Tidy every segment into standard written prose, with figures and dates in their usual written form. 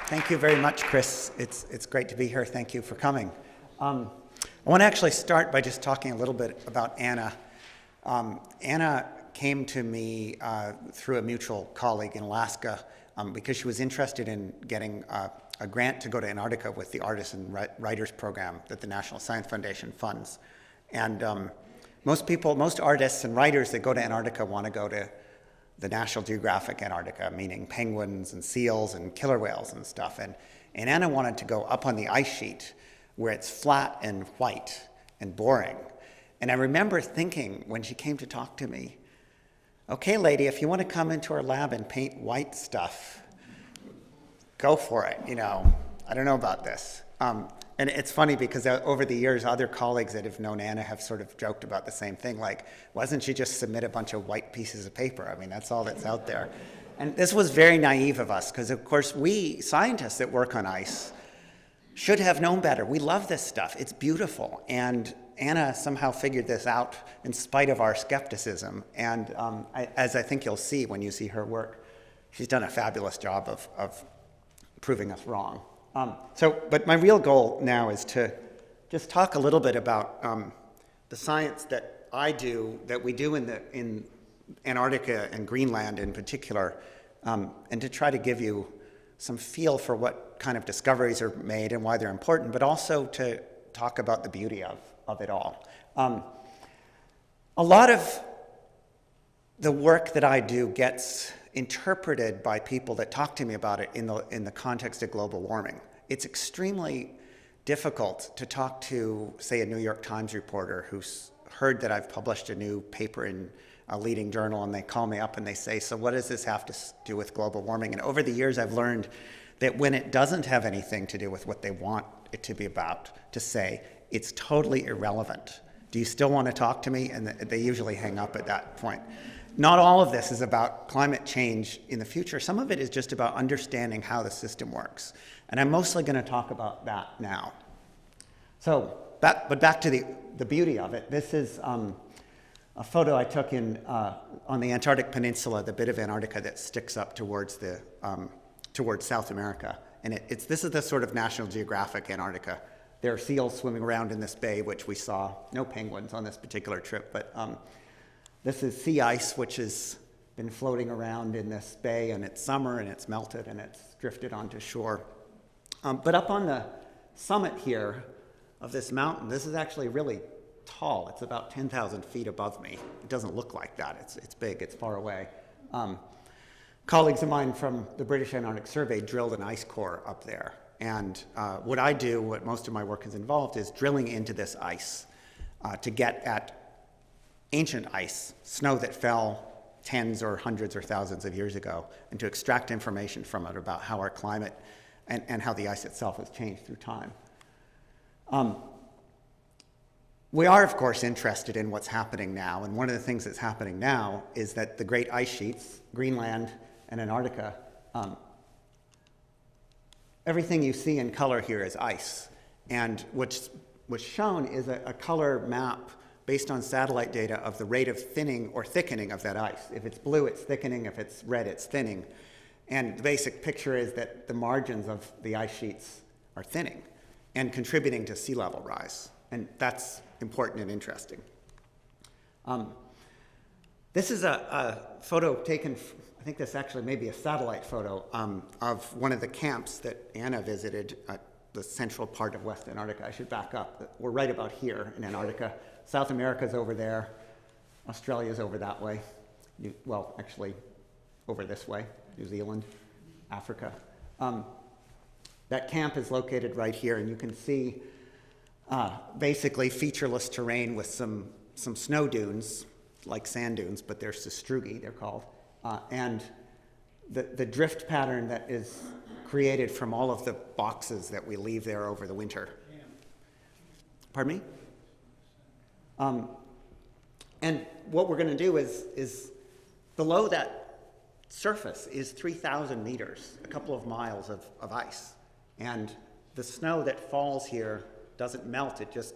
Thank you very much, Chris. It's great to be here. Thank you for coming. I want to actually start by just talking a little bit about Anna. Anna came to me through a mutual colleague in Alaska because she was interested in getting a grant to go to Antarctica with the Artists and Writers program that the National Science Foundation funds. And most artists and writers that go to Antarctica want to go to the National Geographic Antarctica, meaning penguins and seals and killer whales and stuff. And Anna wanted to go up on the ice sheet where it's flat and white and boring. And I remember thinking when she came to talk to me, okay, lady, if you want to come into our lab and paint white stuff, go for it, you know. I don't know about this. And it's funny because over the years, other colleagues that have known Anna have sort of joked about the same thing, like, why doesn't she just submit a bunch of white pieces of paper? I mean, that's all that's out there. And this was very naive of us, because of course we scientists that work on ice should have known better. We love this stuff. It's beautiful. And Anna somehow figured this out in spite of our skepticism. And as I think you'll see when you see her work, she's done a fabulous job of proving us wrong. But my real goal now is to just talk a little bit about the science that I do, that we do in Antarctica and Greenland in particular, and to try to give you some feel for what kind of discoveries are made and why they're important, but also to talk about the beauty of it all. A lot of the work that I do gets interpreted by people that talk to me about it in the context of global warming. It's extremely difficult to talk to, say, a New York Times reporter who's heard that I've published a new paper in a leading journal, and they call me up and they say, so what does this have to do with global warming? And over the years, I've learned that when it doesn't have anything to do with what they want it to be about, to say, it's totally irrelevant. Do you still want to talk to me? And they usually hang up at that point. Not all of this is about climate change in the future. Some of it is just about understanding how the system works. And I'm mostly going to talk about that now. So, but back to the beauty of it. This is a photo I took on the Antarctic Peninsula, the bit of Antarctica that sticks up towards South America. And this is the sort of National Geographic Antarctica. There are seals swimming around in this bay, which we saw. No penguins on this particular trip, but this is sea ice, which has been floating around in this bay, and it's summer, and it's melted, and it's drifted onto shore. But up on the summit here of this mountain, this is actually really tall. It's about 10,000 feet above me. It doesn't look like that. It's big. It's far away. Colleagues of mine from the British Antarctic Survey drilled an ice core up there. And what I do, what most of my work is involved, is drilling into this ice to get at ancient ice, snow that fell tens or hundreds or thousands of years ago, and to extract information from it about how our climate and how the ice itself has changed through time. We are, of course, interested in what's happening now, and one of the things that's happening now is that the great ice sheets, Greenland and Antarctica, everything you see in color here is ice. And what's shown is a color map based on satellite data of the rate of thinning or thickening of that ice. If it's blue, it's thickening. If it's red, it's thinning. And the basic picture is that the margins of the ice sheets are thinning and contributing to sea level rise. And that's important and interesting. This is a photo taken, I think this actually may be a satellite photo, of one of the camps that Anna visited at the central part of West Antarctica. I should back up. We're right about here in Antarctica. South America's over there. Australia's over that way. Well, actually, over this way. New Zealand, Africa. That camp is located right here, and you can see basically featureless terrain with some snow dunes, like sand dunes, but they're sastrugi, they're called. And the drift pattern that is created from all of the boxes that we leave there over the winter. Pardon me? And what we're going to do is below that surface is 3,000 meters, a couple of miles of ice. And the snow that falls here doesn't melt, it just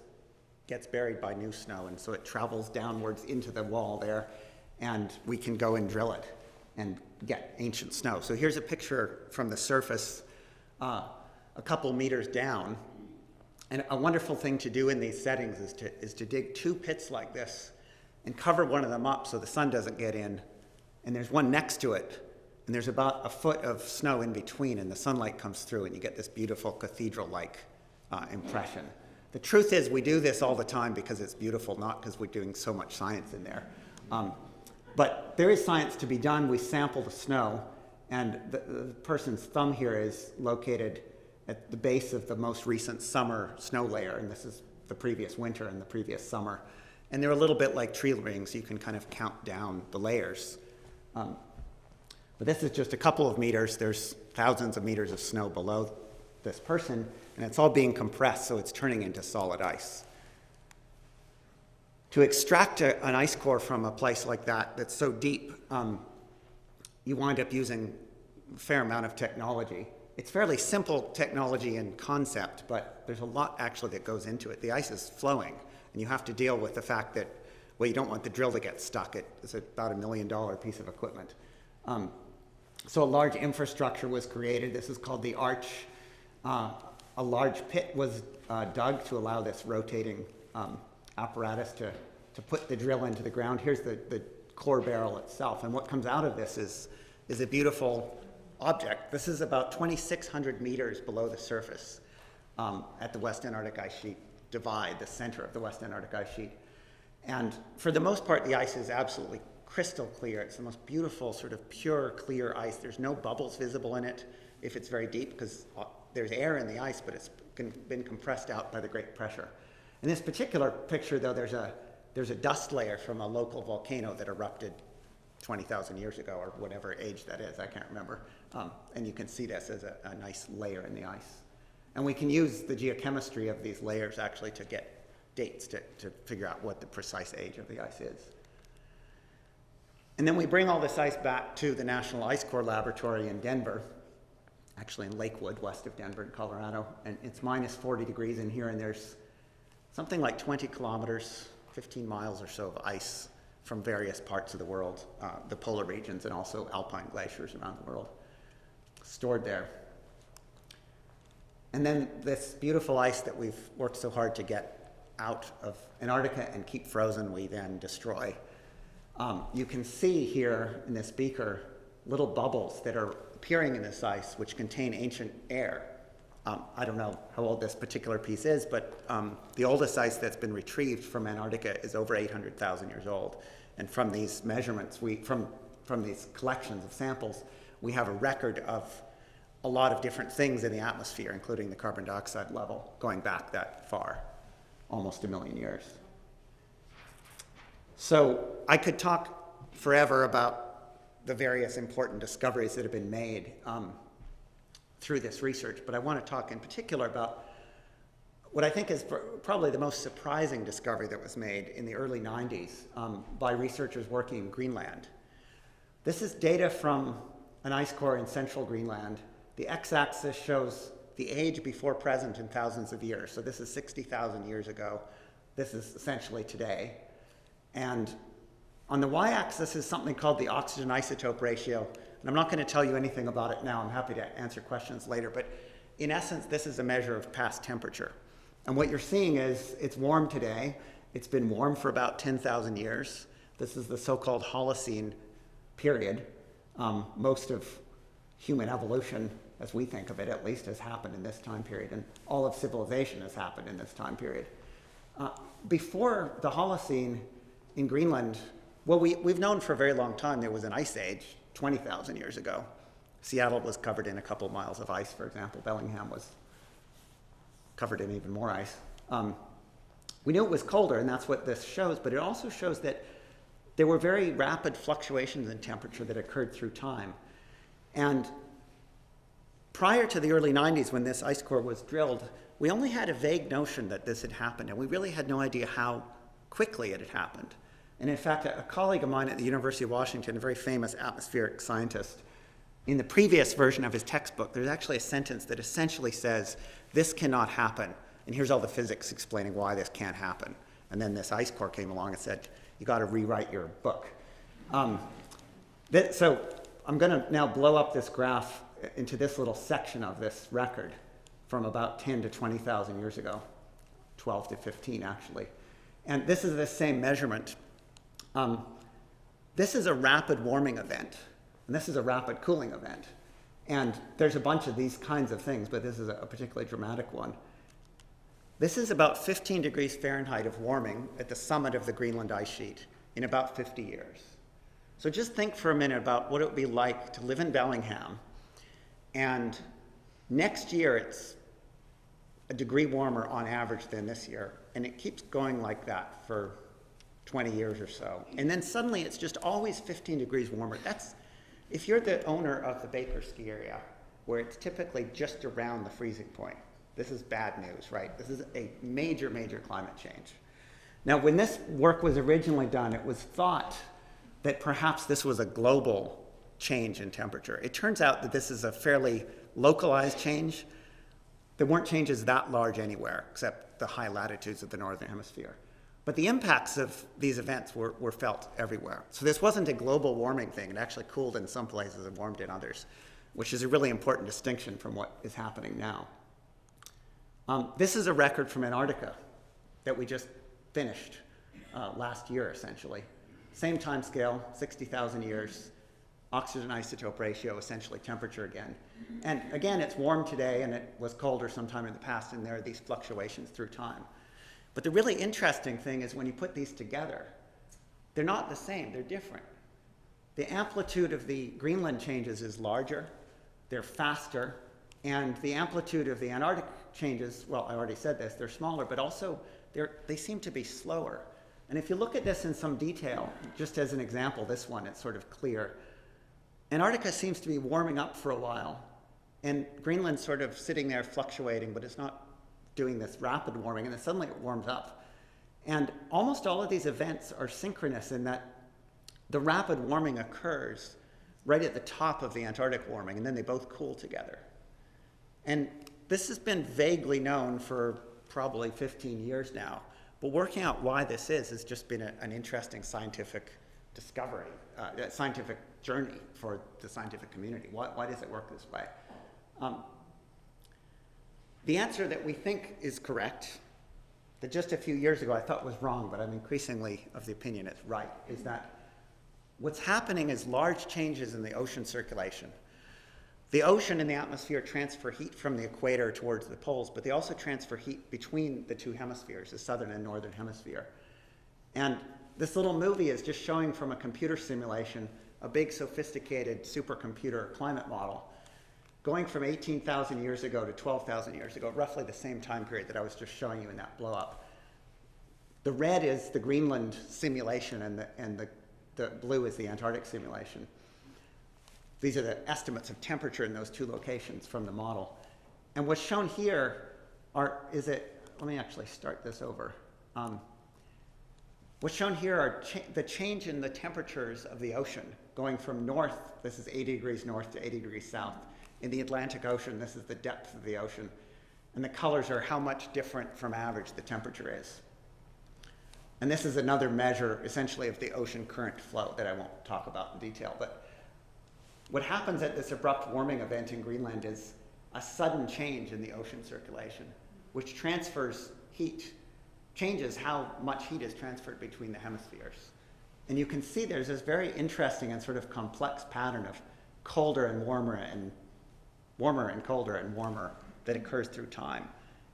gets buried by new snow. And so it travels downwards into the wall there, and we can go and drill it and get ancient snow. So here's a picture from the surface a couple meters down. And a wonderful thing to do in these settings is to dig 2 pits like this and cover one of them up so the sun doesn't get in. And there's one next to it, and there's about a foot of snow in between, and the sunlight comes through, and you get this beautiful cathedral-like impression. The truth is, we do this all the time because it's beautiful, not because we're doing so much science in there. But there is science to be done. We sample the snow, and the person's thumb here is located at the base of the most recent summer snow layer, and this is the previous winter and the previous summer. And they're a little bit like tree rings. You can kind of count down the layers. But this is just a couple of meters. There's thousands of meters of snow below this person, and it's all being compressed, so it's turning into solid ice. To extract an ice core from a place like that that's so deep, you wind up using a fair amount of technology. It's fairly simple technology in concept, but there's a lot actually that goes into it. The ice is flowing, and you have to deal with the fact that, well, you don't want the drill to get stuck. It's about $1 million piece of equipment. So a large infrastructure was created. This is called the arch. A large pit was dug to allow this rotating apparatus to put the drill into the ground. Here's the core barrel itself, and what comes out of this is a beautiful object. This is about 2,600 meters below the surface at the West Antarctic Ice Sheet Divide, the center of the West Antarctic Ice Sheet. And for the most part, the ice is absolutely crystal clear. It's the most beautiful, sort of pure, clear ice. There's no bubbles visible in it if it's very deep, because there's air in the ice, but it's been compressed out by the great pressure. In this particular picture, though, there's a dust layer from a local volcano that erupted 20,000 years ago, or whatever age that is, I can't remember. And you can see this as a nice layer in the ice. And we can use the geochemistry of these layers actually to get dates to figure out what the precise age of the ice is. And then we bring all this ice back to the National Ice Core Laboratory in Denver, actually in Lakewood, west of Denver in Colorado. And it's minus 40 degrees in here, and there's something like 20 kilometers, 15 miles or so of ice from various parts of the world, the polar regions and also alpine glaciers around the world, stored there. And then this beautiful ice that we've worked so hard to get out of Antarctica and keep frozen, we then destroy. You can see here in this beaker little bubbles that are appearing in this ice which contain ancient air. I don't know how old this particular piece is, but the oldest ice that's been retrieved from Antarctica is over 800,000 years old. And from these measurements, from these collections of samples, we have a record of a lot of different things in the atmosphere, including the carbon dioxide level, going back that far, almost 1 million years. So I could talk forever about the various important discoveries that have been made through this research, but I want to talk in particular about what I think is probably the most surprising discovery that was made in the early 90s by researchers working in Greenland. This is data from an ice core in central Greenland. The x-axis shows the age before present in thousands of years. So this is 60,000 years ago. This is essentially today. And on the y-axis is something called the oxygen isotope ratio. And I'm not going to tell you anything about it now. I'm happy to answer questions later. But in essence, this is a measure of past temperature. And what you're seeing is it's warm today. It's been warm for about 10,000 years. This is the so-called Holocene period. Most of human evolution, as we think of it at least, has happened in this time period. And all of civilization has happened in this time period. Before the Holocene in Greenland, well, we've known for a very long time there was an ice age 20,000 years ago. Seattle was covered in a couple miles of ice, for example. Bellingham was covered in even more ice. We knew it was colder, and that's what this shows, but it also shows that there were very rapid fluctuations in temperature that occurred through time. And prior to the early 90s, when this ice core was drilled, we only had a vague notion that this had happened, and we really had no idea how quickly it had happened. And in fact, a colleague of mine at the University of Washington, a very famous atmospheric scientist, in the previous version of his textbook, there's actually a sentence that essentially says, this cannot happen. And here's all the physics explaining why this can't happen. And then this ice core came along and said, you got to rewrite your book. So I'm going to now blow up this graph. into this little section of this record from about 10 to 20,000 years ago, 12 to 15 actually. And this is the same measurement. This is a rapid warming event, and this is a rapid cooling event. And there's a bunch of these kinds of things, but this is a particularly dramatic one. This is about 15 degrees Fahrenheit of warming at the summit of the Greenland ice sheet in about 50 years. So just think for a minute about what it would be like to live in Bellingham, and next year it's a degree warmer on average than this year, and it keeps going like that for 20 years or so. And then suddenly it's just always 15 degrees warmer. That's, if you're the owner of the Baker ski area, where it's typically just around the freezing point, this is bad news, right? This is a major, major climate change. Now, when this work was originally done, it was thought that perhaps this was a global change in temperature. It turns out that this is a fairly localized change. There weren't changes that large anywhere, except the high latitudes of the northern hemisphere. But the impacts of these events were felt everywhere. So this wasn't a global warming thing. It actually cooled in some places and warmed in others, which is a really important distinction from what is happening now. This is a record from Antarctica that we just finished last year, essentially. Same time scale, 60,000 years, oxygen isotope ratio, essentially temperature again. And again, it's warm today, and it was colder sometime in the past, and there are these fluctuations through time. But the really interesting thing is when you put these together, they're not the same, they're different. The amplitude of the Greenland changes is larger, they're faster, and the amplitude of the Antarctic changes, well, I already said this, they're smaller, but also they seem to be slower. And if you look at this in some detail, just as an example, this one, it's sort of clear. Antarctica seems to be warming up for a while, and Greenland's sort of sitting there fluctuating, but it's not doing this rapid warming, and then suddenly it warms up. And almost all of these events are synchronous in that the rapid warming occurs right at the top of the Antarctic warming, and then they both cool together. And this has been vaguely known for probably 15 years now, but working out why this is has just been an interesting scientific discovery, a scientific journey for the scientific community. Why does it work this way? The answer that we think is correct, that just a few years ago I thought was wrong, but I'm increasingly of the opinion it's right, is that what's happening is large changes in the ocean circulation. The ocean and the atmosphere transfer heat from the equator towards the poles, but they also transfer heat between the two hemispheres, the southern and northern hemisphere. And this little movie is just showing from a computer simulation a big sophisticated supercomputer climate model going from 18,000 years ago to 12,000 years ago, roughly the same time period that I was just showing you in that blow up. The red is the Greenland simulation, and the blue is the Antarctic simulation. These are the estimates of temperature in those two locations from the model. And what's shown here let me actually start this over. What's shown here are the change in the temperatures of the ocean, going from north, this is 80 degrees north to 80 degrees south. In the Atlantic Ocean, this is the depth of the ocean. And the colors are how much different from average the temperature is. And this is another measure, essentially, of the ocean current flow that I won't talk about in detail. But what happens at this abrupt warming event in Greenland is a sudden change in the ocean circulation, which transfers heat, changes how much heat is transferred between the hemispheres. And you can see there's this very interesting and sort of complex pattern of colder and warmer and warmer and colder and warmer that occurs through time.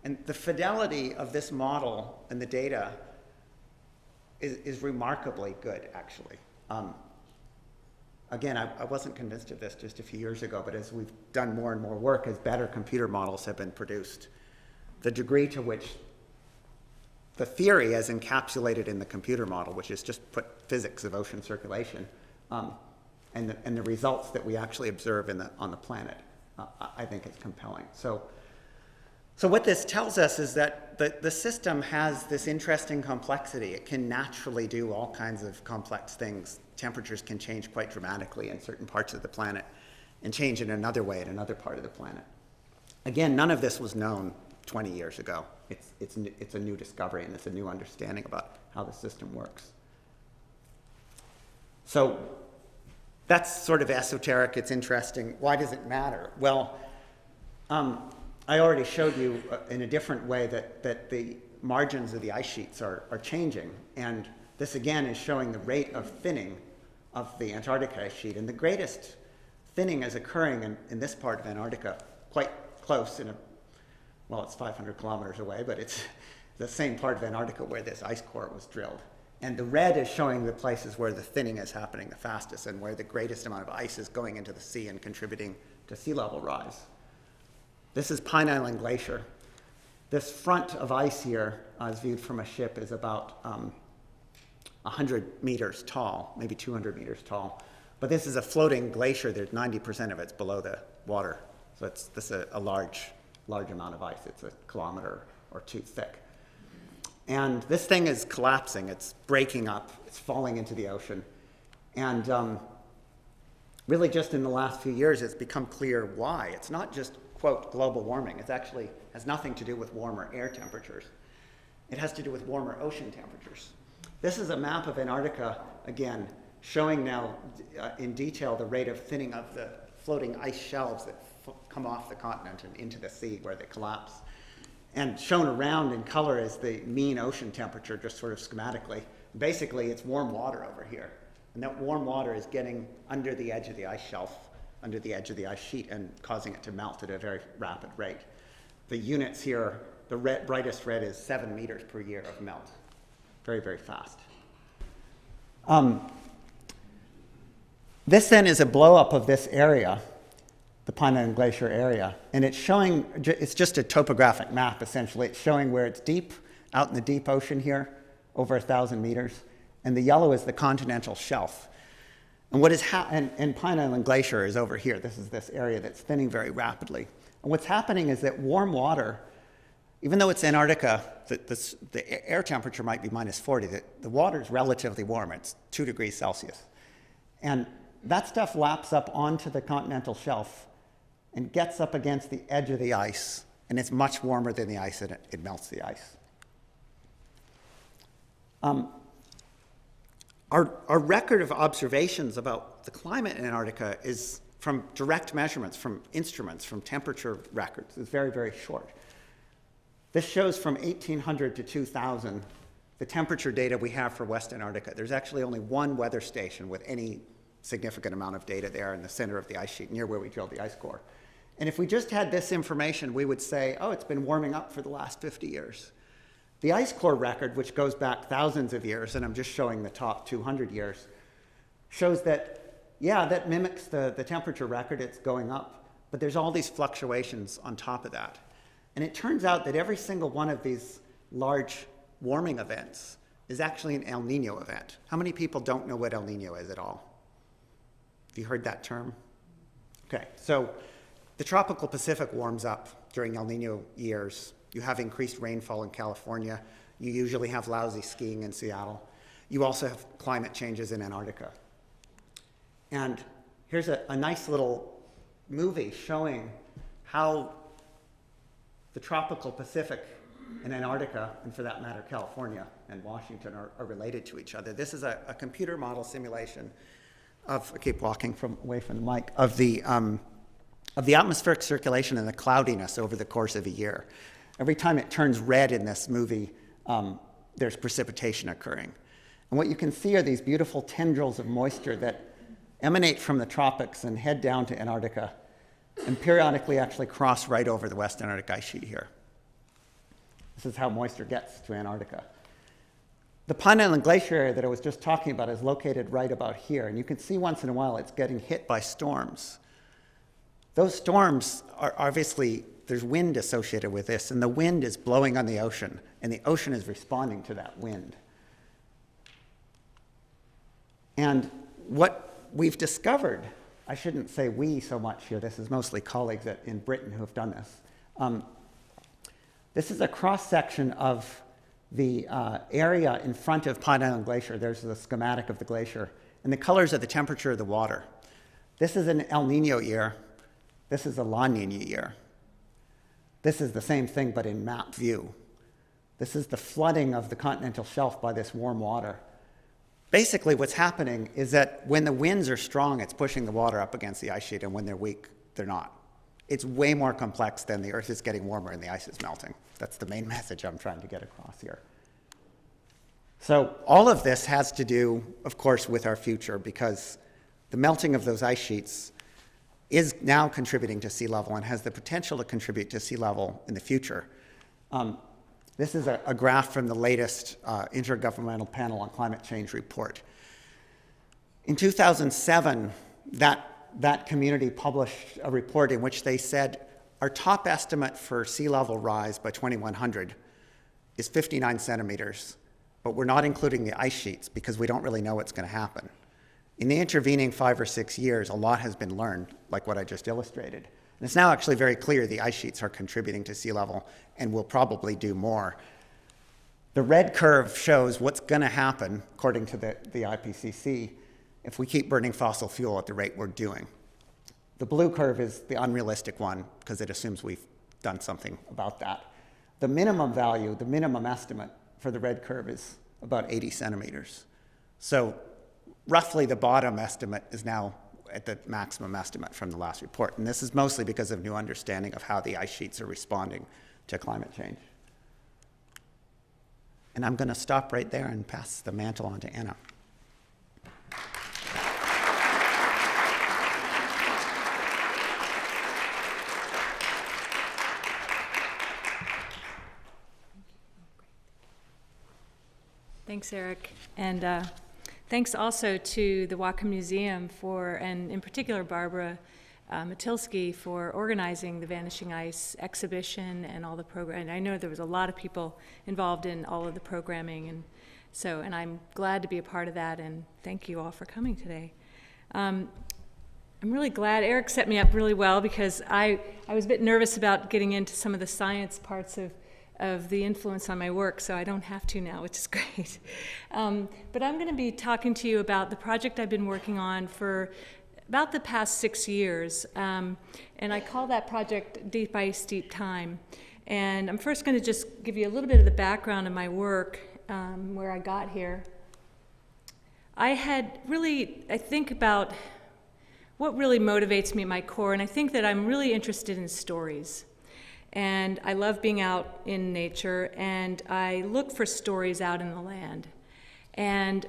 And the fidelity of this model and the data is remarkably good, actually. Again, I wasn't convinced of this just a few years ago, but as we've done more and more work, as better computer models have been produced, the degree to which the theory as encapsulated in the computer model, which is just put physics of ocean circulation, and the results that we actually observe on the planet, I think it's compelling. So what this tells us is that the system has this interesting complexity. It can naturally do all kinds of complex things. Temperatures can change quite dramatically in certain parts of the planet and change in another way in another part of the planet. Again, none of this was known 20 years ago. It's a new discovery, and it's a new understanding about how the system works. So That's sort of esoteric. It's interesting. Why does it matter? Well, I already showed you in a different way that the margins of the ice sheets are changing. And this, again, is showing the rate of thinning of the Antarctic ice sheet. And the greatest thinning is occurring in this part of Antarctica, quite close well, it's 500 kilometers away, but it's the same part of Antarctica where this ice core was drilled. And the red is showing the places where the thinning is happening the fastest and where the greatest amount of ice is going into the sea and contributing to sea level rise. This is Pine Island Glacier. This front of ice here, as viewed from a ship, is about 100 meters tall, maybe 200 meters tall. But this is a floating glacier. There's 90% of it's below the water. So this is a large amount of ice. It's a kilometer or two thick. And this thing is collapsing. It's breaking up. It's falling into the ocean. And really just in the last few years, it's become clear why. It's not just, quote, global warming. It actually has nothing to do with warmer air temperatures. It has to do with warmer ocean temperatures. This is a map of Antarctica, again, showing now in detail the rate of thinning of the floating ice shelves that come off the continent and into the sea where they collapse. And shown around in color is the mean ocean temperature, just sort of schematically. Basically, it's warm water over here. And that warm water is getting under the edge of the ice shelf, under the edge of the ice sheet, and causing it to melt at a very rapid rate. The units here, the brightest red is 7 meters per year of melt. Very, very fast. This then is a blow-up of this area, the Pine Island Glacier area, and it's showing, it's just a topographic map, essentially. It's showing where it's deep, out in the deep ocean here, over 1,000 meters, and the yellow is the continental shelf. And what is and Pine Island Glacier is over here. This is this area that's thinning very rapidly. And what's happening is that warm water, even though it's Antarctica, the air temperature might be minus 40, the water is relatively warm. It's 2 degrees Celsius. And that stuff laps up onto the continental shelf and gets up against the edge of the ice, and it's much warmer than the ice, and it melts the ice. Our record of observations about the climate in Antarctica is from direct measurements, from instruments, from temperature records. It's very, very short. This shows from 1800 to 2000 the temperature data we have for West Antarctica. There's actually only one weather station with any significant amount of data there in the center of the ice sheet, near where we drilled the ice core. And if we just had this information, we would say, oh, it's been warming up for the last 50 years. The ice core record, which goes back thousands of years, and I'm just showing the top 200 years, shows that, yeah, that mimics the temperature record. It's going up, but there's all these fluctuations on top of that. And it turns out that every single one of these large warming events is actually an El Nino event. How many people don't know what El Nino is at all? Have you heard that term? Okay, so the tropical Pacific warms up during El Nino years. You have increased rainfall in California. You usually have lousy skiing in Seattle. You also have climate changes in Antarctica. And here's a nice little movie showing how the tropical Pacific and Antarctica, and for that matter, California and Washington are related to each other. This is a computer model simulation of, I keep walking away from the mic, of the atmospheric circulation and the cloudiness over the course of a year. Every time it turns red in this movie, there's precipitation occurring. And what you can see are these beautiful tendrils of moisture that emanate from the tropics and head down to Antarctica and periodically actually cross right over the West Antarctic ice sheet here. This is how moisture gets to Antarctica. The Pine Island Glacier area that I was just talking about is located right about here, and you can see once in a while it's getting hit by storms. Those storms are obviously, there's wind associated with this, and the wind is blowing on the ocean, and the ocean is responding to that wind. And what we've discovered, I shouldn't say we so much here, this is mostly colleagues in Britain who have done this. This is a cross-section of the area in front of Pine Island Glacier. There's the schematic of the glacier, and the colors are the temperature of the water. This is an El Nino year. This is a La Nina year. This is the same thing, but in map view. This is the flooding of the continental shelf by this warm water. basically what's happening is that when the winds are strong, it's pushing the water up against the ice sheet, and when they're weak, they're not. It's way more complex than the Earth is getting warmer and the ice is melting. That's the main message I'm trying to get across here. So all of this has to do, of course, with our future, because the melting of those ice sheets is now contributing to sea level and has the potential to contribute to sea level in the future. This is a graph from the latest Intergovernmental Panel on Climate Change report. In 2007, that community published a report in which they said our top estimate for sea level rise by 2100 is 59 centimeters, but we're not including the ice sheets because we don't really know what's going to happen. In the intervening 5 or 6 years, a lot has been learned, like what I just illustrated. And it's now actually very clear the ice sheets are contributing to sea level and will probably do more. The red curve shows what's going to happen, according to the IPCC, if we keep burning fossil fuel at the rate we're doing. The blue curve is the unrealistic one because it assumes we've done something about that. The minimum value, the minimum estimate for the red curve is about 80 centimeters. So roughly the bottom estimate is now at the maximum estimate from the last report. And this is mostly because of new understanding of how the ice sheets are responding to climate change. And I'm going to stop right there and pass the mantle on to Anna. Thanks, Eric. And thanks also to the Whatcom Museum and in particular Barbara Matilsky for organizing the Vanishing Ice exhibition and all the program. And I know there was a lot of people involved in all of the programming, and I'm glad to be a part of that, and thank you all for coming today. I'm really glad Eric set me up really well because I was a bit nervous about getting into some of the science parts of the influence on my work, so I don't have to now, which is great. But I'm going to be talking to you about the project I've been working on for about the past 6 years, and I call that project Deep Ice, Deep Time. And I'm first going to just give you a little bit of the background of my work, where I got here. I think about what really motivates me at my core, and I think that I'm really interested in stories. And I love being out in nature, and I look for stories out in the land. And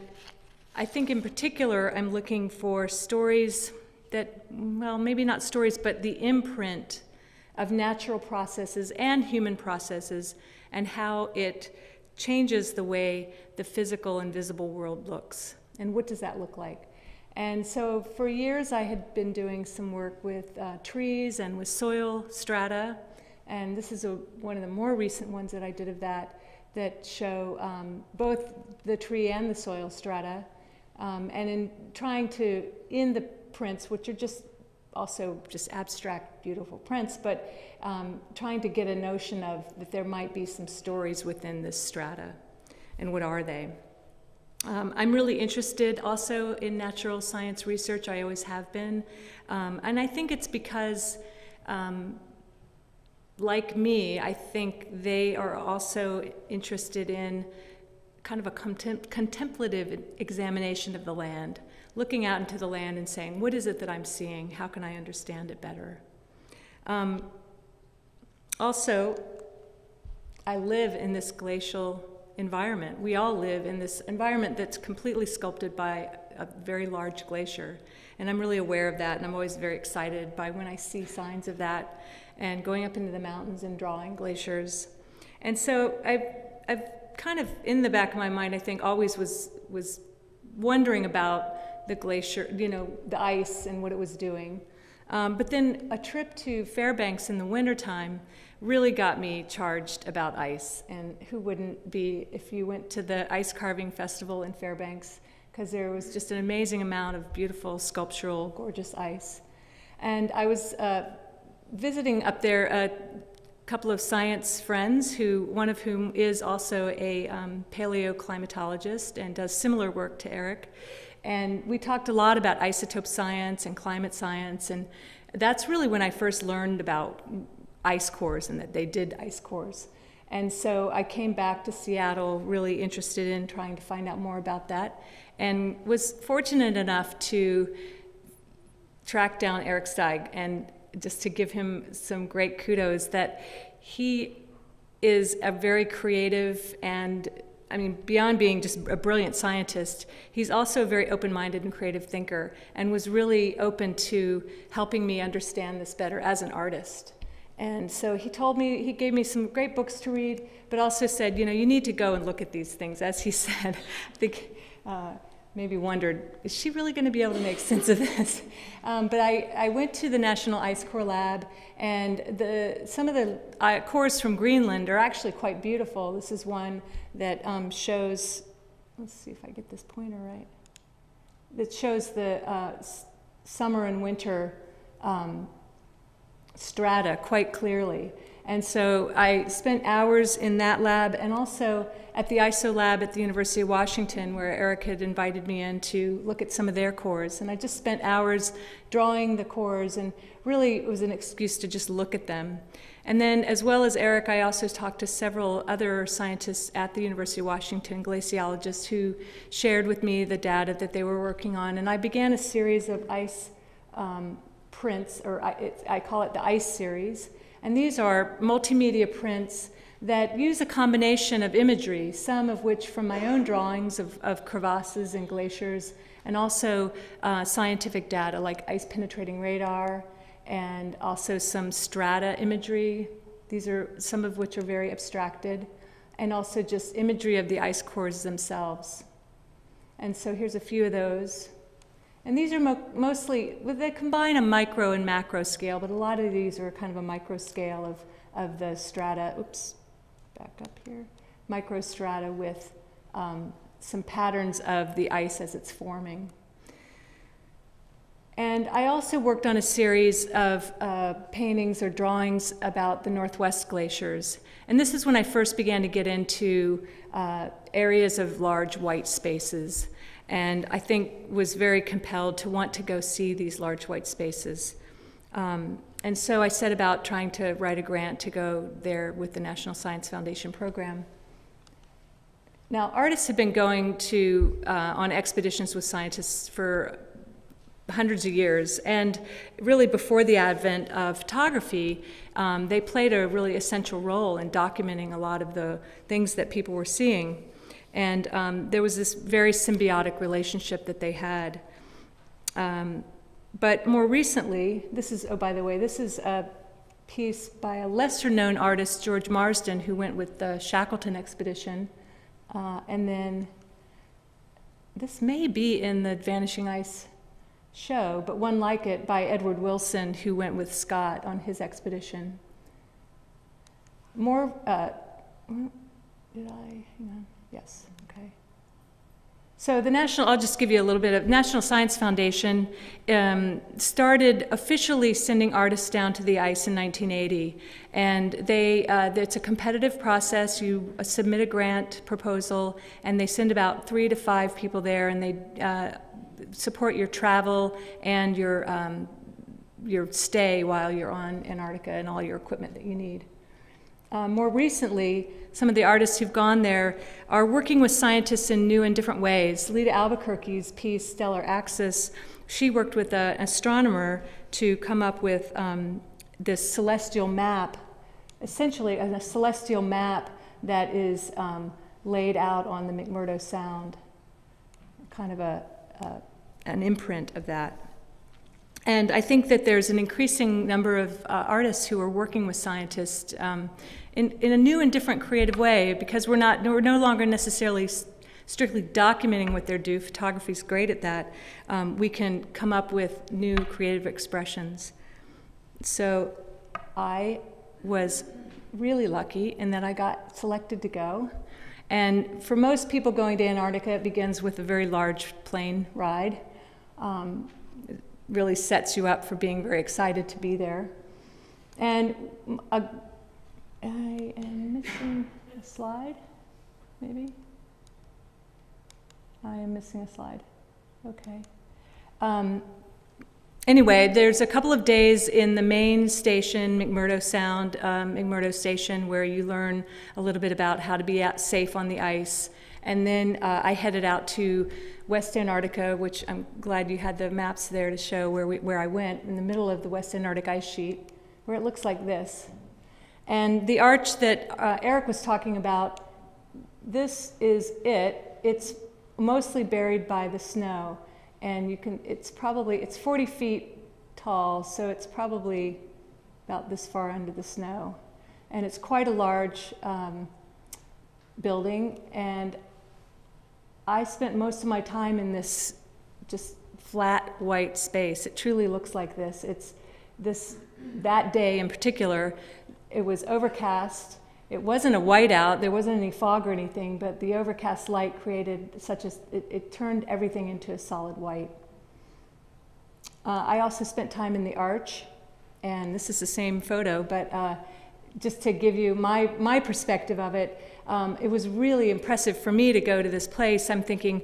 I think in particular, I'm looking for stories that, well, maybe not stories, but the imprint of natural processes and human processes and how it changes the way the physical and visible world looks. And what does that look like? And so for years, I had been doing some work with trees and with soil strata. And this is one of the more recent ones that I did of that show both the tree and the soil strata. And in trying to, in the prints, which are just abstract, beautiful prints, but trying to get a notion of that there might be some stories within this strata, and what are they? I'm really interested also in natural science research. I always have been. And I think it's because, like me, I think they are also interested in kind of a contemplative examination of the land, looking out into the land and saying, what is it that I'm seeing? How can I understand it better? Also, I live in this glacial environment. We all live in this environment that's completely sculpted by a very large glacier. And I'm really aware of that, and I'm always very excited by when I see signs of that and going up into the mountains and drawing glaciers. And so I've kind of, in the back of my mind, I think always was wondering about the glacier, the ice and what it was doing. But then a trip to Fairbanks in the wintertime really got me charged about ice. And who wouldn't be if you went to the ice carving festival in Fairbanks, because there was just an amazing amount of beautiful, sculptural, gorgeous ice. And I was visiting up there a couple of science friends, one of whom is also a paleoclimatologist and does similar work to Eric. And we talked a lot about isotope science and climate science, and that's really when I first learned about ice cores and that they did ice cores. And so I came back to Seattle really interested in trying to find out more about that, and was fortunate enough to track down Eric Steig, and just to give him some great kudos that he is a very creative and, I mean, beyond being just a brilliant scientist, he's also a very open-minded and creative thinker, and was really open to helping me understand this better as an artist. And so he gave me some great books to read, but also said, you know, you need to go and look at these things. As he said, I think maybe wondered, is she really going to be able to make sense of this? But I went to the National Ice Core Lab, and some of the cores from Greenland are actually quite beautiful. This is one that shows, let's see if I get this pointer right, that shows the summer and winter strata quite clearly. And so I spent hours in that lab, and also at the ISO lab at the University of Washington, where Eric had invited me in to look at some of their cores. And I just spent hours drawing the cores, and really it was an excuse to just look at them. And then, as well as Eric, I also talked to several other scientists at the University of Washington, glaciologists, who shared with me the data that they were working on. And I began a series of ice prints, or I call it the ICE series. And these are multimedia prints that use a combination of imagery, some of which from my own drawings of crevasses and glaciers, and also scientific data like ice penetrating radar, and also some strata imagery. These are some of which are very abstracted, and also just imagery of the ice cores themselves. And so here's a few of those. And these are mostly, well, they combine a micro and macro scale, but a lot of these are kind of a micro scale of the strata, oops, back up here, microstrata with some patterns of the ice as it's forming. And I also worked on a series of paintings or drawings about the Northwest glaciers. And this is when I first began to get into areas of large white spaces. And I think was very compelled to want to go see these large white spaces. And so I set about trying to write a grant to go there with the National Science Foundation program. Now, artists have been going on expeditions with scientists for hundreds of years, and really before the advent of photography, they played a really essential role in documenting a lot of the things that people were seeing. And there was this very symbiotic relationship that they had. But more recently, this is, oh, by the way, this is a piece by a lesser-known artist, George Marsden, who went with the Shackleton expedition. And then this may be in the Vanishing Ice show, but one like it by Edward Wilson, who went with Scott on his expedition. More, did I, hang on. Yes, okay. So the I'll just give you a little bit of, National Science Foundation started officially sending artists down to the ice in 1980. And it's a competitive process. You submit a grant proposal, and they send about 3 to 5 people there, and they support your travel and your stay while you're on Antarctica and all your equipment that you need. More recently, some of the artists who've gone there are working with scientists in new and different ways. Lita Albuquerque's piece, Stellar Axis, she worked with an astronomer to come up with this celestial map, essentially a celestial map that is laid out on the McMurdo Sound, kind of an imprint of that. And I think that there's an increasing number of artists who are working with scientists in a new and different creative way, because we're no longer necessarily strictly documenting what they do. Photography is great at that. We can come up with new creative expressions. So I was really lucky in that I got selected to go. And for most people going to Antarctica, it begins with a very large plane ride. Really sets you up for being very excited to be there. And I am missing a slide, maybe? I am missing a slide, okay. Anyway, there's a couple of days in the main station, McMurdo Sound, McMurdo Station, where you learn a little bit about how to be safe on the ice. And then I headed out to West Antarctica, which I'm glad you had the maps there to show where I went, in the middle of the West Antarctic ice sheet, where it looks like this. And the arch that Eric was talking about, this is it. It's mostly buried by the snow. And it's 40 feet tall, so it's probably about this far under the snow. And it's quite a large building, and I spent most of my time in this just flat white space. It truly looks like this. That day in particular, it was overcast. It wasn't a whiteout, there wasn't any fog or anything, but the overcast light created it turned everything into a solid white. I also spent time in the arch, and this is the same photo, but just to give you my perspective of it, it was really impressive for me to go to this place. I'm thinking,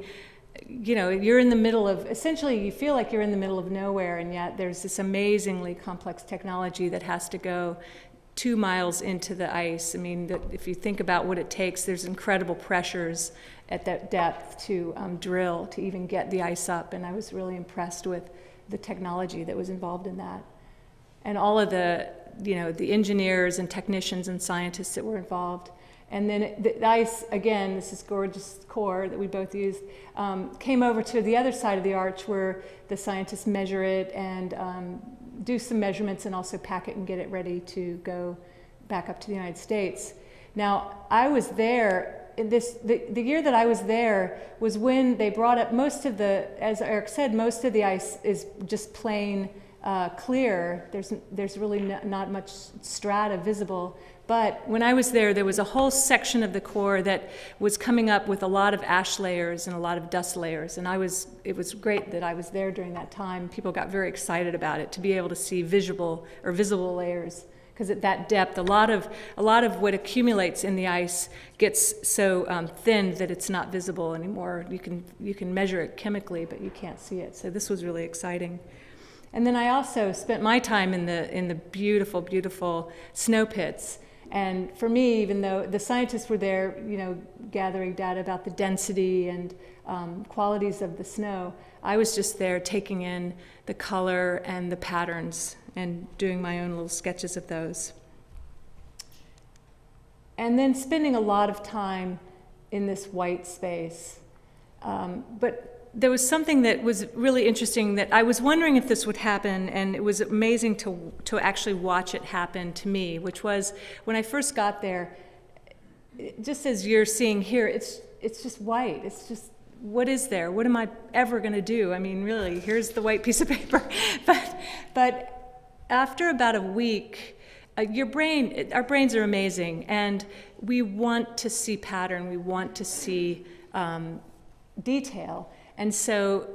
you know, you're in the middle of, essentially you feel like you're in the middle of nowhere, and yet there's this amazingly complex technology that has to go 2 miles into the ice. I mean, if you think about what it takes, there's incredible pressures at that depth to drill to even get the ice up, and I was really impressed with the technology that was involved in that. And all of the engineers and technicians and scientists that were involved. And then the ice, again, this is gorgeous core that we both used, came over to the other side of the arch where the scientists measure it and do some measurements and also pack it and get it ready to go back up to the United States. Now, I was there, the year that I was there was when they brought up most of the, as Eric said, most of the ice is just plain clear. There's really not much strata visible. But when I was there was a whole section of the core that was coming up with a lot of ash layers and a lot of dust layers. And it was great that I was there during that time. People got very excited about it, to be able to see visible layers. Because at that depth, a lot of what accumulates in the ice gets so thin that it's not visible anymore. You can measure it chemically, but you can't see it. So this was really exciting. And then I also spent my time in the beautiful, beautiful snow pits. And for me, even though the scientists were there, gathering data about the density and qualities of the snow, I was just there taking in the color and the patterns and doing my own little sketches of those. And then spending a lot of time in this white space. But there was something that was really interesting that I was wondering if this would happen, and it was amazing to actually watch it happen to me, which was when I first got there, just as you're seeing here, it's just white. It's just, what is there? What am I ever going to do? I mean, really, here's the white piece of paper. But after about a week, our brains are amazing, and we want to see pattern, we want to see detail. And so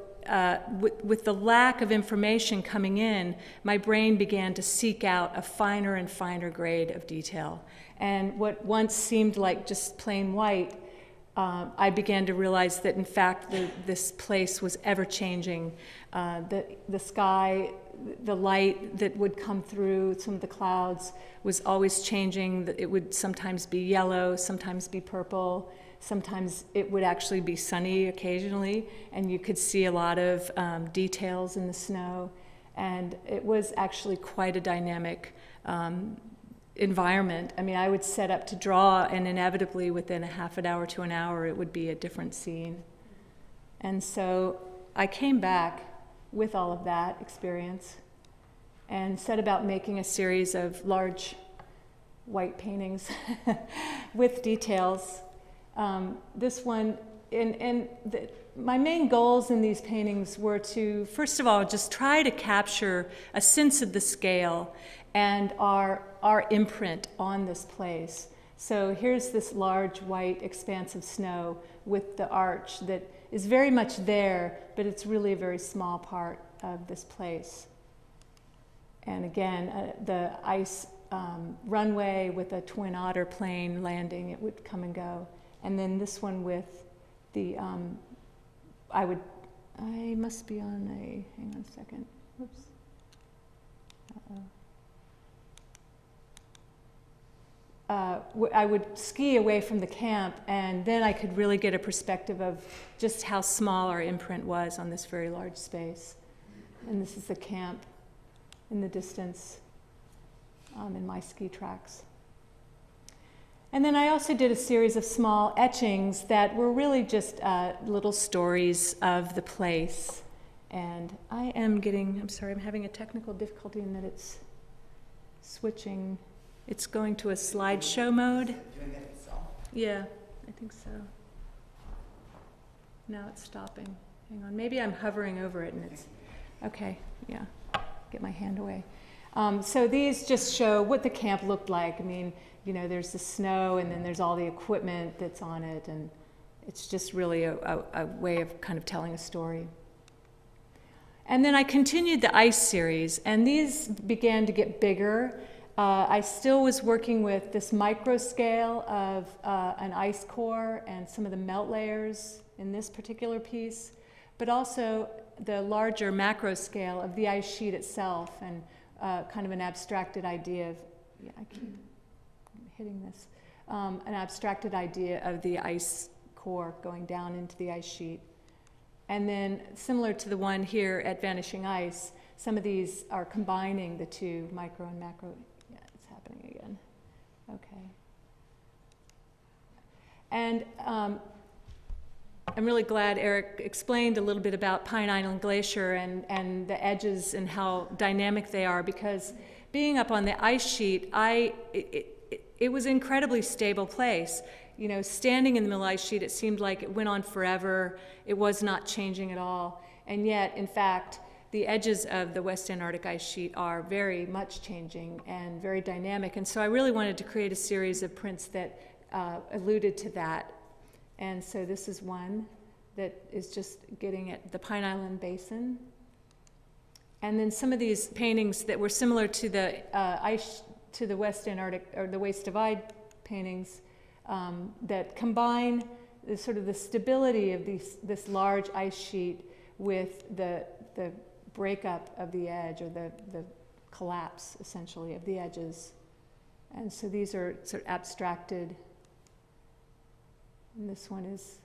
with the lack of information coming in, my brain began to seek out a finer and finer grade of detail. And what once seemed like just plain white, I began to realize that in fact this place was ever changing. The sky, the light that would come through some of the clouds was always changing. It would sometimes be yellow, sometimes be purple. Sometimes it would actually be sunny occasionally, and you could see a lot of details in the snow. And it was actually quite a dynamic environment. I mean, I would set up to draw, and inevitably within a half an hour to an hour, it would be a different scene. And so I came back with all of that experience and set about making a series of large white paintings with details. This one, my main goals in these paintings were to, first of all, just try to capture a sense of the scale and our imprint on this place. So here's this large white expanse of snow with the arch that is very much there, but it's really a very small part of this place. And again, the ice runway with a twin otter plane landing, it would come and go. And then this one with the, I must be on a, hang on a second, whoops. I would ski away from the camp, and then I could really get a perspective of just how small our imprint was on this very large space. And this is the camp in the distance in my ski tracks. And then I also did a series of small etchings that were really just little stories of the place. And I'm sorry, I'm having a technical difficulty in that it's switching. It's going to a slideshow mode. Doing it itself? Yeah, I think so. Now it's stopping. Hang on, maybe I'm hovering over it and it's, okay, yeah, get my hand away. So these just show what the camp looked like. I mean, you know, there's the snow and then there's all the equipment that's on it, and it's just really a way of kind of telling a story. And then I continued the ice series, and these began to get bigger. I still was working with this micro scale of an ice core and some of the melt layers in this particular piece, but also the larger macro scale of the ice sheet itself, and kind of an abstracted idea of, yeah, I keep hitting this, an abstracted idea of the ice core going down into the ice sheet. And then similar to the one here at Vanishing Ice, some of these are combining the two, micro and macro. Yeah, it's happening again. Okay. And I'm really glad Eric explained a little bit about Pine Island Glacier and the edges and how dynamic they are, because being up on the ice sheet, it was an incredibly stable place. You know, standing in the middle of the ice sheet, it seemed like it went on forever. It was not changing at all. And yet, in fact, the edges of the West Antarctic ice sheet are very much changing and very dynamic. And so I really wanted to create a series of prints that alluded to that. And so this is one that is just getting at the Pine Island Basin. And then some of these paintings that were similar to the West Antarctic, or the WAIS Divide paintings, that combine the sort of the stability of this large ice sheet with the breakup of the edge, or the collapse, essentially, of the edges. And so these are sort of abstracted. And this one is,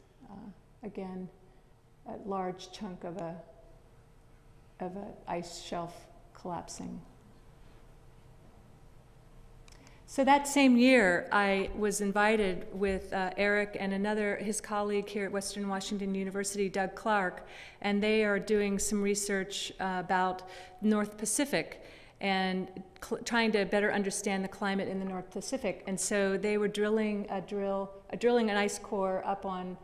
again, a large chunk of a ice shelf collapsing. So that same year, I was invited with Eric and his colleague here at Western Washington University, Doug Clark, and they are doing some research about North Pacific and trying to better understand the climate in the North Pacific. And so they were drilling an ice core up on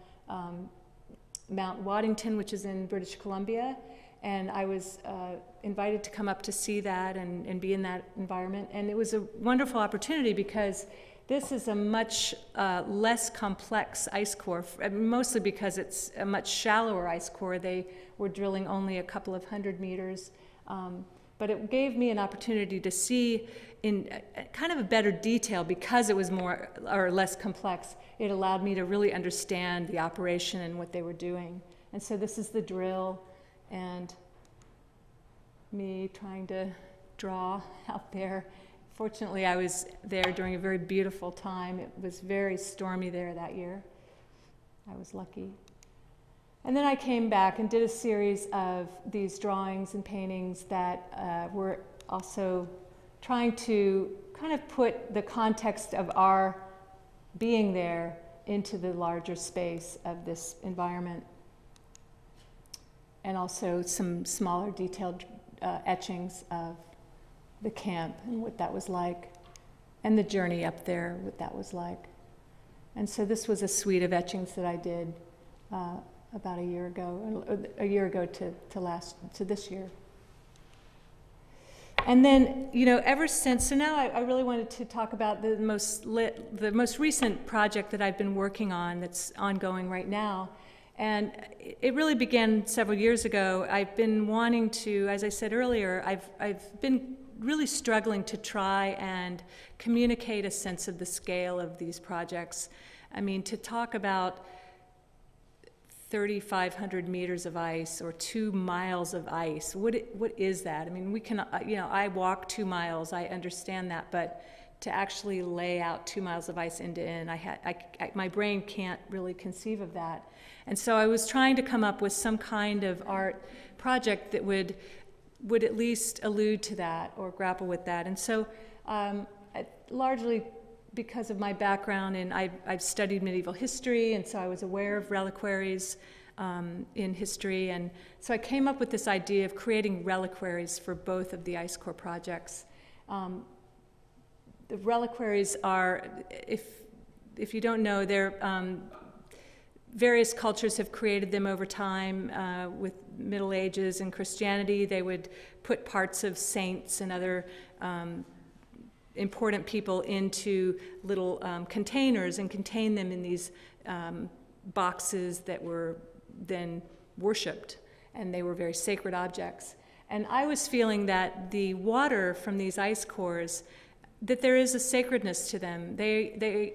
Mount Waddington, which is in British Columbia. And I was invited to come up to see that and be in that environment. And it was a wonderful opportunity because this is a much less complex ice core, mostly because it's a much shallower ice core. They were drilling only a couple of 100 meters. But it gave me an opportunity to see in kind of a better detail, because it was more or less complex. It allowed me to really understand the operation and what they were doing. And so this is the drill, and me trying to draw out there. Fortunately, I was there during a very beautiful time. It was very stormy there that year. I was lucky. And then I came back and did a series of these drawings and paintings that were also trying to kind of put the context of our being there into the larger space of this environment. And also some smaller detailed etchings of the camp and what that was like, and the journey up there, what that was like. And so this was a suite of etchings that I did about a year ago to this year. And then, you know, ever since, so now I really wanted to talk about the most recent project that I've been working on that's ongoing right now. And it really began several years ago. I've been wanting to, as I said earlier, I've been really struggling to try and communicate a sense of the scale of these projects. I mean, to talk about 3,500 meters of ice or 2 miles of ice. What is that? I mean, we can, I walk 2 miles, I understand that, but to actually lay out 2 miles of ice end to end, my brain can't really conceive of that. And so I was trying to come up with some kind of art project that would at least allude to that or grapple with that. And so largely because of my background, and I've studied medieval history, and so I was aware of reliquaries in history, and so I came up with this idea of creating reliquaries for both of the ice core projects. The reliquaries are, if you don't know, they're various cultures have created them over time. With Middle Ages and Christianity, they would put parts of saints and other important people into little containers and contain them in these boxes that were then worshipped, and they were very sacred objects. And I was feeling that the water from these ice cores, that there is a sacredness to them. They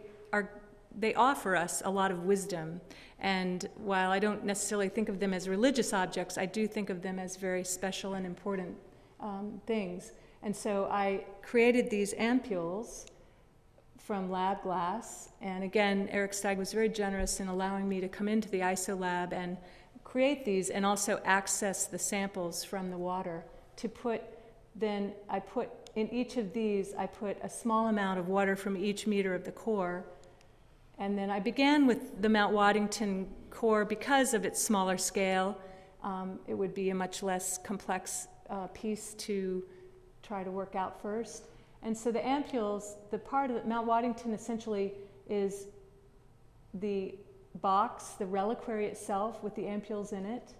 offer us a lot of wisdom. And while I don't necessarily think of them as religious objects, I do think of them as very special and important things. And so I created these ampules from lab glass. And again, Eric Steig was very generous in allowing me to come into the ISO lab and create these and also access the samples from the water to put, then I put in each of these, I put a small amount of water from each meter of the core. And then I began with the Mount Waddington core because of its smaller scale. It would be a much less complex piece to try to work out first. And so the ampules, the part of Mount Waddington essentially is the box, the reliquary itself with the ampules in it.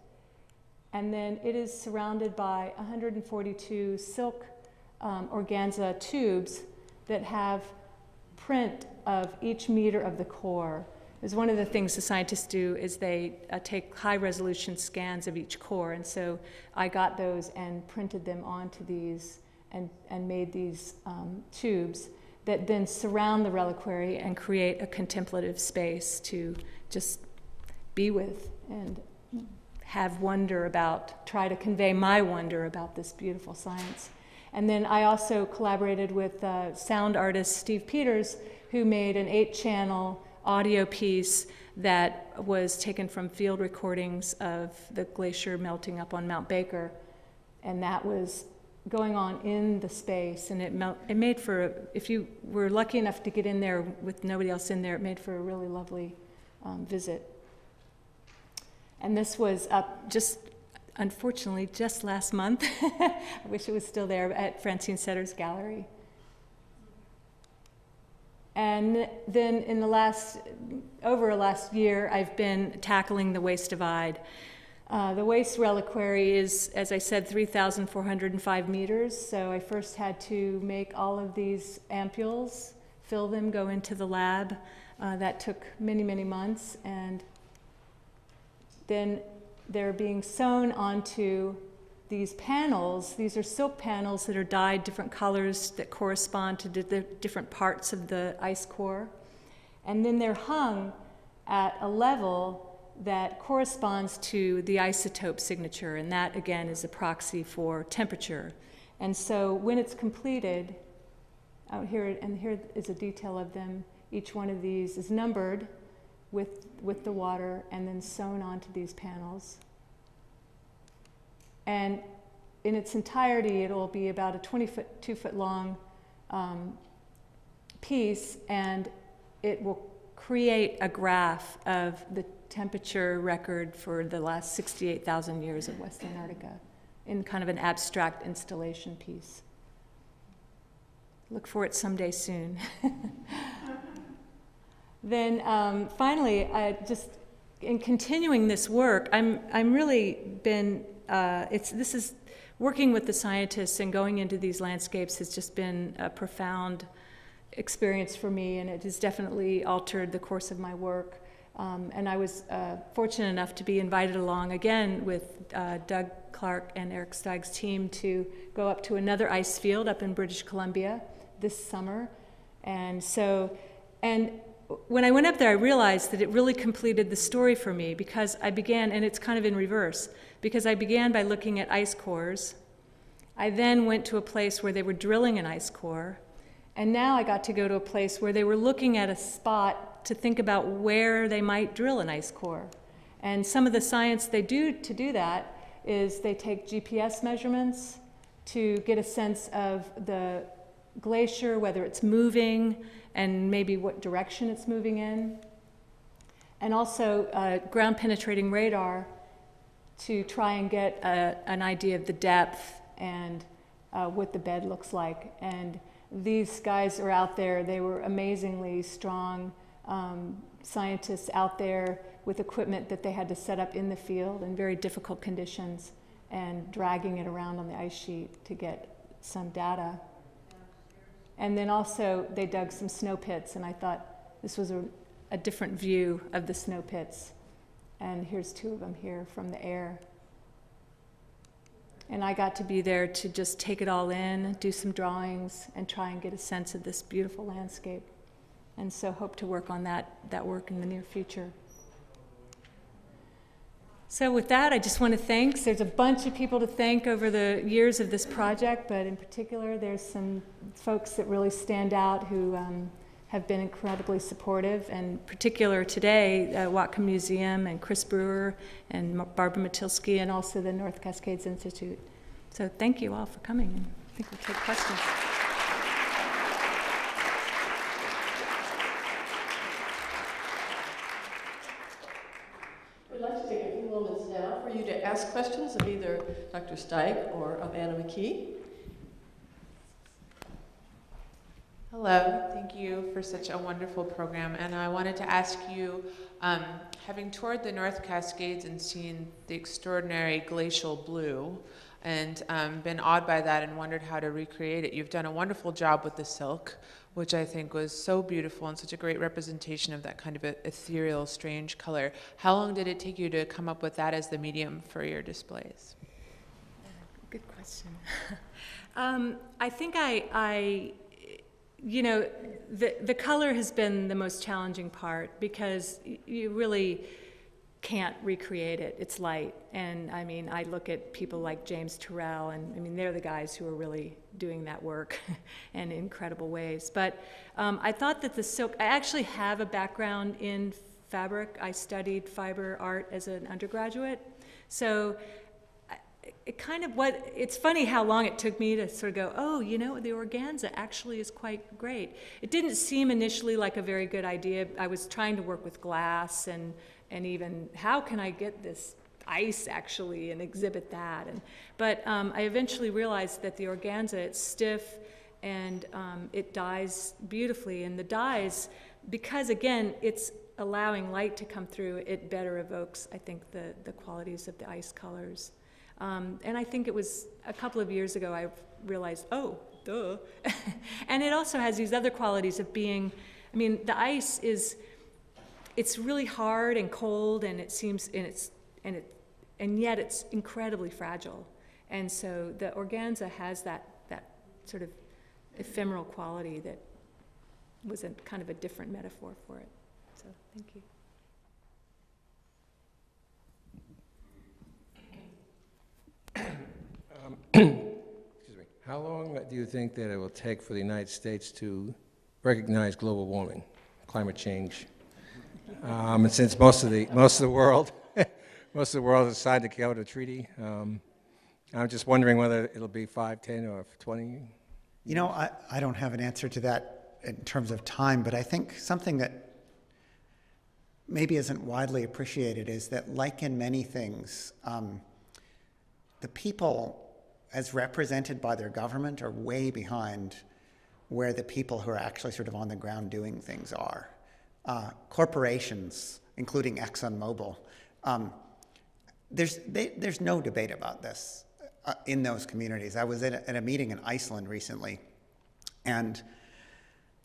And then it is surrounded by 142 silk organza tubes that have print of each meter of the core. Because one of the things the scientists do is they take high-resolution scans of each core, and so I got those and printed them onto these and made these tubes that then surround the reliquary and create a contemplative space to just be with and have wonder about, try to convey my wonder about this beautiful science. And then I also collaborated with sound artist Steve Peters, who made an 8-channel audio piece that was taken from field recordings of the glacier melting up on Mount Baker. And that was going on in the space, and it made for, if you were lucky enough to get in there with nobody else in there, it made for a really lovely visit. And this was up just, unfortunately, just last month. I wish it was still there, at Francine Setter's gallery. And then in the over last year, I've been tackling the WAIS Divide. The WAIS reliquary is, as I said, 3,405 meters. So I first had to make all of these ampules, fill them, go into the lab. That took many, many months. And then they're being sewn onto these panels. These are silk panels that are dyed different colors that correspond to the different parts of the ice core. And then they're hung at a level that corresponds to the isotope signature, and that again is a proxy for temperature. And so when it's completed, out here, and here is a detail of them, each one of these is numbered with the water and then sewn onto these panels. And in its entirety, it'll be about a 22-foot long piece, and it will create a graph of the temperature record for the last 68,000 years of West Antarctica in kind of an abstract installation piece. Look for it someday soon. Then finally, in continuing this work, I'm really been, this is working with the scientists and going into these landscapes has just been a profound experience for me, and it has definitely altered the course of my work. And I was fortunate enough to be invited along again with Doug Clark and Eric Steig's team to go up to another ice field up in British Columbia this summer. And so, and when I went up there, I realized that it really completed the story for me, because I began, and it's kind of in reverse, because I began by looking at ice cores. I then went to a place where they were drilling an ice core, and now I got to go to a place where they were looking at a spot to think about where they might drill an ice core. And some of the science they do to do that is they take GPS measurements to get a sense of the glacier, whether it's moving, and maybe what direction it's moving in. And also ground penetrating radar to try and get an idea of the depth and what the bed looks like. And these guys are out there. They were amazingly strong scientists out there with equipment that they had to set up in the field in very difficult conditions and dragging it around on the ice sheet to get some data. And then also they dug some snow pits, and I thought this was a different view of the snow pits. And here's two of them here from the air. And I got to be there to just take it all in, do some drawings, and try and get a sense of this beautiful landscape. And so hope to work on that work in the near future. So with that, I just want to thank. There's a bunch of people to thank over the years of this project, but in particular, there's some folks that really stand out who have been incredibly supportive, and in particular today, Whatcom Museum and Chris Brewer and Barbara Matilsky, and also the North Cascades Institute. So thank you all for coming, and I think we'll take questions. We'd like to take a few moments now for you to ask questions of either Dr. Steig or of Anna McKee. Hello, thank you for such a wonderful program. And I wanted to ask you, having toured the North Cascades and seen the extraordinary glacial blue, and been awed by that and wondered how to recreate it, you've done a wonderful job with the silk, which I think was so beautiful and such a great representation of that kind of ethereal, strange color. How long did it take you to come up with that as the medium for your displays? Good question. I think you know, the color has been the most challenging part, because you really can't recreate it. It's light. And I mean, I look at people like James Turrell, and I mean, they're the guys who are really doing that work in incredible ways. But I thought that the silk, I actually have a background in fabric. I studied fiber art as an undergraduate. So it kind of it's funny how long it took me to sort of go, oh, you know, the organza actually is quite great. It didn't seem initially like a very good idea. I was trying to work with glass and even how can I get this ice actually and exhibit that. But I eventually realized that the organza, it's stiff and it dyes beautifully. And the dyes, because again, it's allowing light to come through, it better evokes, I think, the qualities of the ice colors. And I think it was a couple of years ago I realized, oh, duh. And it also has these other qualities of being, I mean, the ice it's really hard and cold, and it seems, and yet it's incredibly fragile. And so the organza has that sort of ephemeral quality that was kind of a different metaphor for it. So thank you. Excuse me. How long do you think that it will take for the United States to recognize global warming, climate change? And since most of the world has signed the Kyoto Treaty, I'm just wondering whether it'll be 5, 10, or 20. You know, I don't have an answer to that in terms of time, but I think something that maybe isn't widely appreciated is that, like in many things, the people, as represented by their government, are way behind where the people who are actually sort of on the ground doing things are. Corporations, including ExxonMobil, there's no debate about this in those communities. I was at a meeting in Iceland recently, and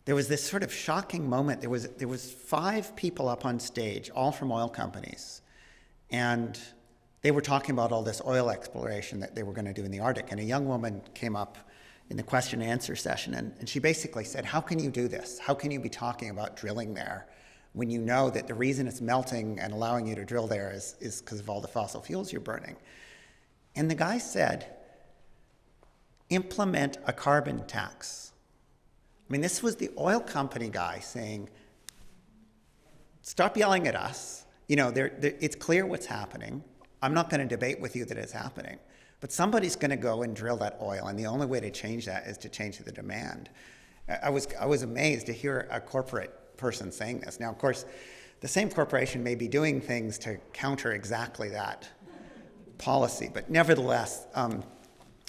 there was this sort of shocking moment. There was 5 people up on stage, all from oil companies, and they were talking about all this oil exploration that they were going to do in the Arctic. And a young woman came up in the question and answer session, and she basically said, how can you do this? How can you be talking about drilling there when you know that the reason it's melting and allowing you to drill there is because of all the fossil fuels you're burning? And the guy said, implement a carbon tax. I mean, this was the oil company guy saying, stop yelling at us. You know, it's clear what's happening. I'm not going to debate with you that it's happening. But somebody's going to go and drill that oil, and the only way to change that is to change the demand. I was amazed to hear a corporate person saying this. Now, of course, the same corporation may be doing things to counter exactly that policy, but nevertheless,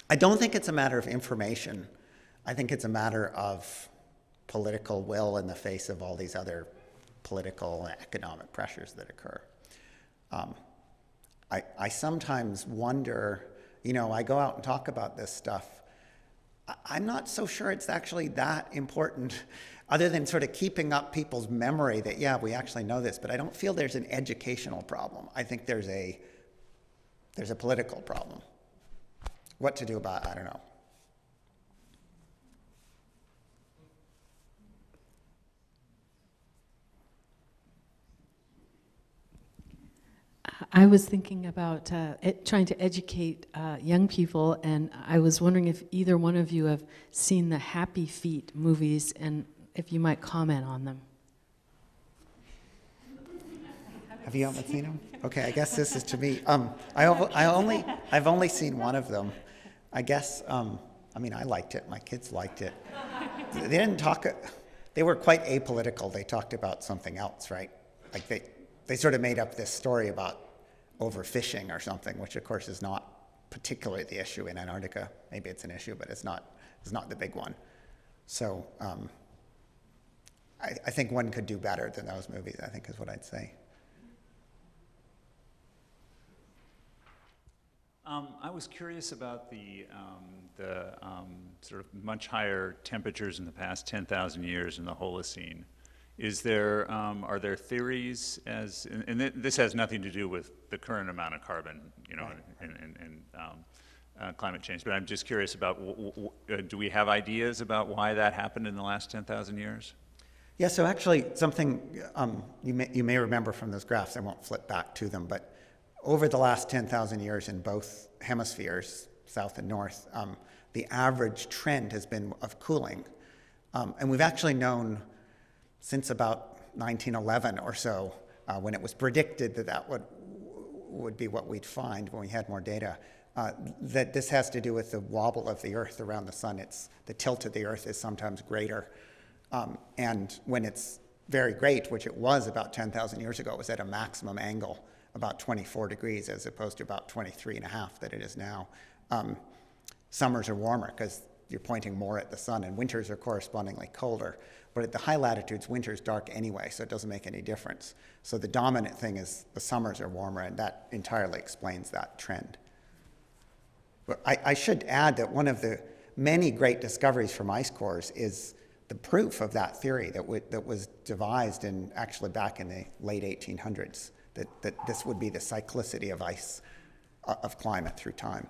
I don't think it's a matter of information. I think it's a matter of political will in the face of all these other political and economic pressures that occur. I sometimes wonder, you know, I go out and talk about this stuff. I'm not so sure it's actually that important, other than sort of keeping up people's memory that, yeah, we actually know this, but I don't feel there's an educational problem. I think there's a political problem. What to do about it, I don't know. I was thinking about trying to educate young people, and I was wondering if either one of you have seen the Happy Feet movies, and if you might comment on them. Have you haven't seen them? Okay, I guess this is to me. I've only seen one of them. I guess, I mean, I liked it. My kids liked it. They didn't talk, they were quite apolitical. They talked about something else, right? Like they sort of made up this story about overfishing or something, which of course is not particularly the issue in Antarctica. Maybe it's an issue, but it's not the big one. So I think one could do better than those movies, I think is what I'd say. I was curious about the sort of much higher temperatures in the past 10,000 years in the Holocene. Are there theories and this has nothing to do with the current amount of carbon, you know, in climate change, but I'm just curious about, do we have ideas about why that happened in the last 10,000 years? Yeah, so actually something you may remember from those graphs, I won't flip back to them, but over the last 10,000 years in both hemispheres, south and north, the average trend has been of cooling. And we've actually known since about 1911 or so, when it was predicted that would be what we'd find when we had more data, that this has to do with the wobble of the Earth around the sun. The tilt of the Earth is sometimes greater. And when it's very great, which it was about 10,000 years ago, it was at a maximum angle, about 24 degrees, as opposed to about 23.5 that it is now. Summers are warmer because you're pointing more at the sun, and winters are correspondingly colder. But at the high latitudes, winter's dark anyway, so it doesn't make any difference. So the dominant thing is the summers are warmer, and that entirely explains that trend. But I should add that one of the many great discoveries from ice cores is the proof of that theory that was devised actually back in the late 1800s, that this would be the cyclicity of ice, of climate through time.